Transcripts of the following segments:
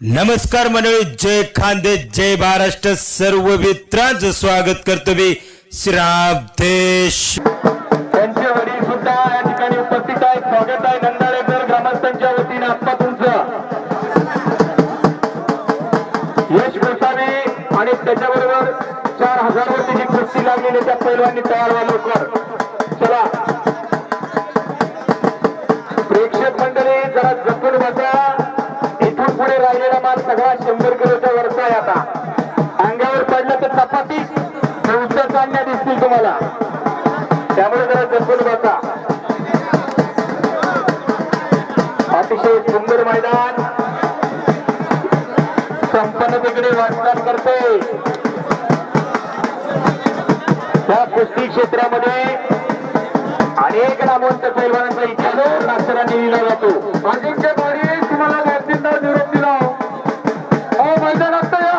नमस्कार मंडळी, जय खानदेश, जय महाराष्ट्र. सर्व मित्रांचं स्वागत करतो मी श्रावदेश. त्यांचे वडील सुद्धा या ठिकाणी उपस्थित आहेत. स्वागत आहे नंदाळेकर ग्रामस्थांच्या वतीने आत्ता तुमचं. यश गोसावी आणि त्याच्याबरोबर 4000 वरती जी कुस्ती लागलेली त्या पैलवानी तयार व्हा लवकर. चला प्रेक्षक मंडळी जरा जपून बसा. इथून पुढे राहिलेला माल सगळा 100 किलोच्या वरचा आहे. आता अंगावर पडलं तर चपाती उलट्या चालण्या दिसतील तुम्हाला, त्यामुळे जरा जपून बसा. अतिशय सुंदर मैदान संपन्न तिकडे वाटचाल करते. या कुस्ती क्षेत्रामध्ये अनेक नामवंत पैलवानांचा इतिहास अक्षरांनी लिहिला जातो. अजिंक्य बारी तुम्हाला वॅक्सिनदार निरोप दिला. हो मैदानात या.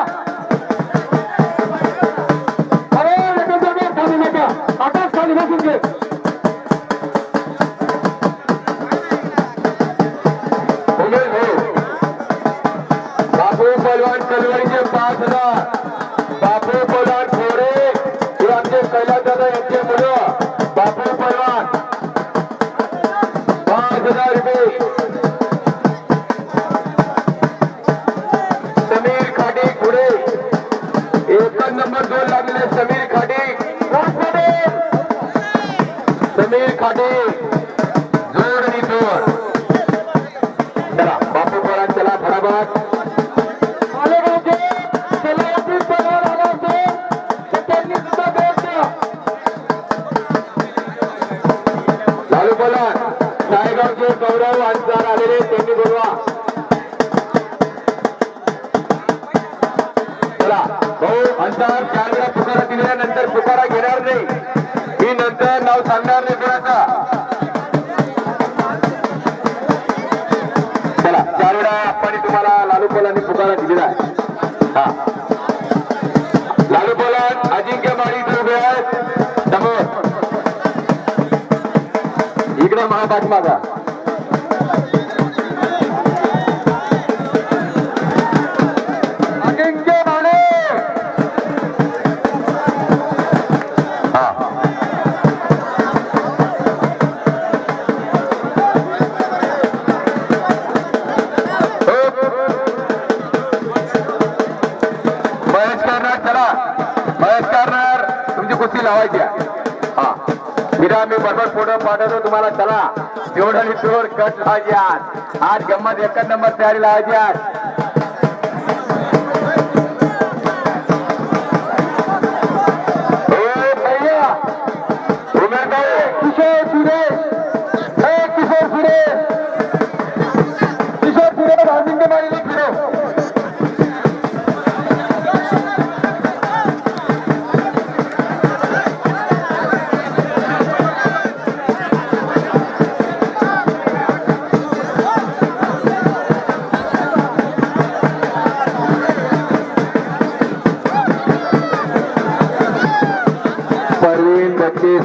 अरे खाली नका, आता खाली बसून घे. बापू पैलवान कलवरीचे 5000. बापू पैलवान थोडे हे आमचे कैलास दादा यांचे मुलं. बापू पैलवान 5000 रुपये. समीर खाडी पुढे 1 नंबर 2 लागलेले समीर खाडी. समीर खाडी जोड आणि जोड. चला बापू पैलवान चला फटाफट. सायगावचे गौरव अंजार आलेले त्यांनी बोलवा. चला भाऊ अंजार 4 वेळा पुकारा दिल्यानंतर पुकारा घेणार नाही. मी नंतर नाव सांगणार नाही कोणाचा. चला 4 वेळा आपण तुम्हाला लालू पोलांनी पुकारा दिलेला आहे. हा लालू पोलान अजिंक्य माळी उभे आहेत समोर. इकडे महापाठ मागा. अजिंक्य माळे हा महेश करणार. चला महेश करणार तुमची कुस्ती लावायची आहे. हा विरा मी बरोबर फोटो पाठवतो तुम्हाला. चला तेवढं आणि तेवढ कट लावायची. आज गंमत 1 नंबर तयारी लावायची. आज किशोर सुरेश किशोर सुरेश किशोर सुरेश अजिंक्य माळी फिरो.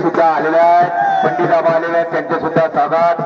सुद्धा आलेले आहेत. पंडित बाबा आलेले आहेत, त्यांचे सुद्धा स्वागत.